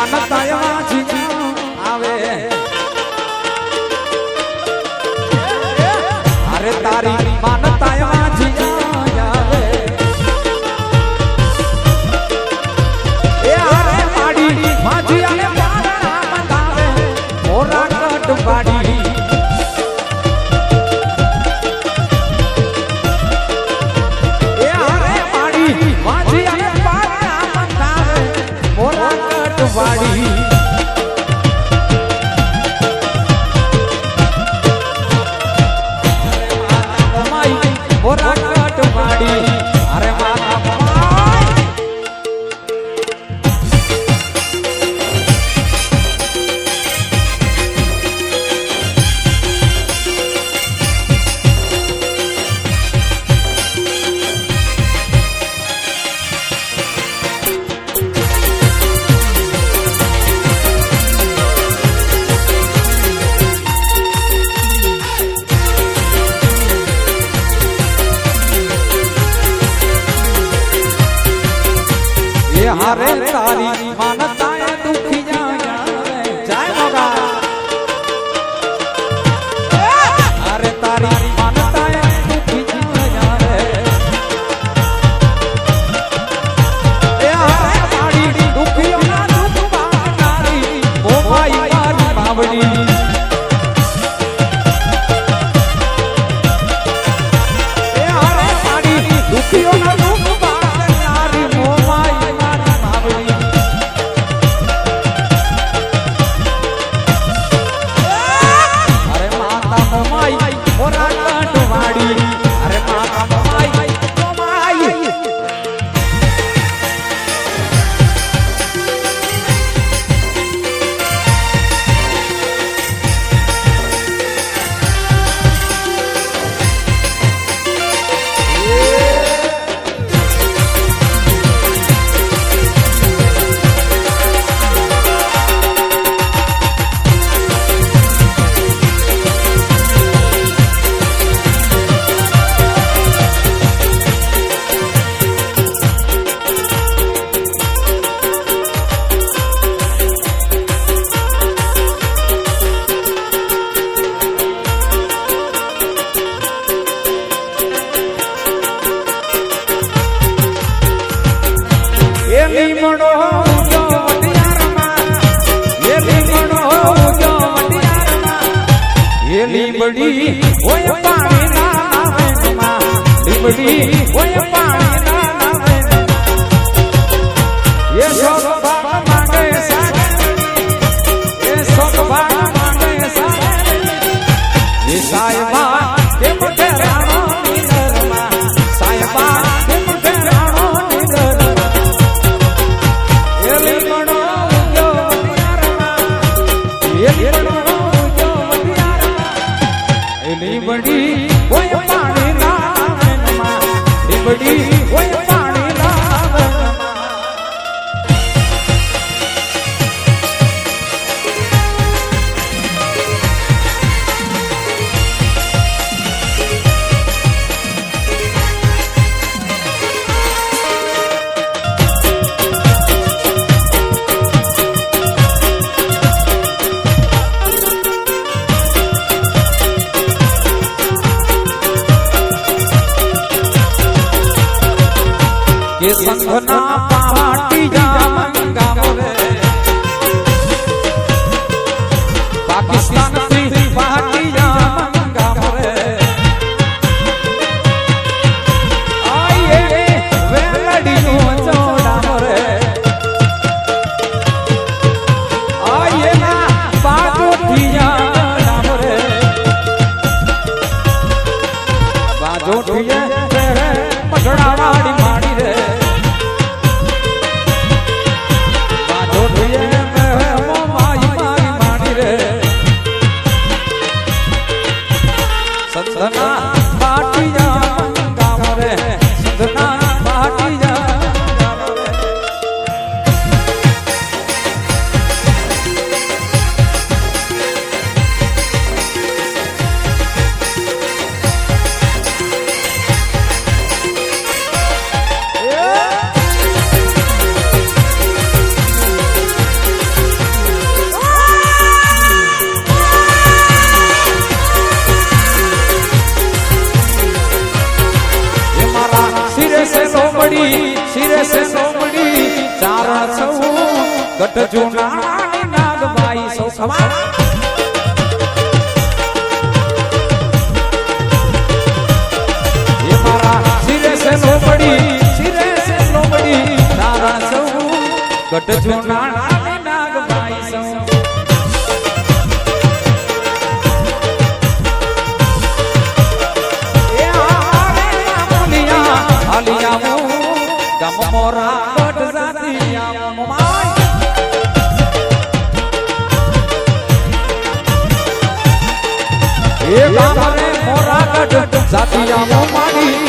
માનતા વાંચી આવે અરે તારી માનતા વાંચી આવે એ અરે પાડી વાંચી અને પાડા મંગાવે મોરા કટ પાડી એ અરે પાડી વાંચી અને પાડા મંગાવે મોરા કટ પાડી અરે માતા હારે તારી માનતાએ દુખી જાય જય મોગા હારે તારી માનતાએ દુખી જાય એ હારે માડી દુખીઓના દુખ પાનારી મોમાઈ મારી બાવડી એ હારે માડી દુખીઓના દુખ પાનારી મોમાઈ લીમડી ઓય પાણી ના આવે માં લીમડી ઓય પાણી ના આવે એ સોગ ભાગ માંગે સાગર એ સોગ ભાગ માંગે સાગર એ સાયબા કેમ કે રાણો નીલરમાં સાયબા કેમ કે રાણો નીલરમાં એ લીમડો જો યારમાં એ લીમડો લીમડી ઓય પાણી ના લીમડી ઓય પાણી ના ये संघना पार्टी जामंगा रे पाकिस्तान की पार्टी जामंगा रे आइए वेलडी नो जोड़ा रे आइए ना बाजो ठिया रे बाजो ठिया रे पटड़ा वाली माड़ी रे संतना पार्टी जा गाँव रे संतना पार्टी जा ગઢ જુનાણી નાગબાઈ સૌ ખમા એ મારા સિરે સે લોબડી તારા સૌ ગઢ જુનાણી નાગબાઈ સૌ આલિયા ગમ મોરા ગઢ જાતિયા મોમાય એ ગામ રે મોરા ગઢ જાતિયા મોમાડી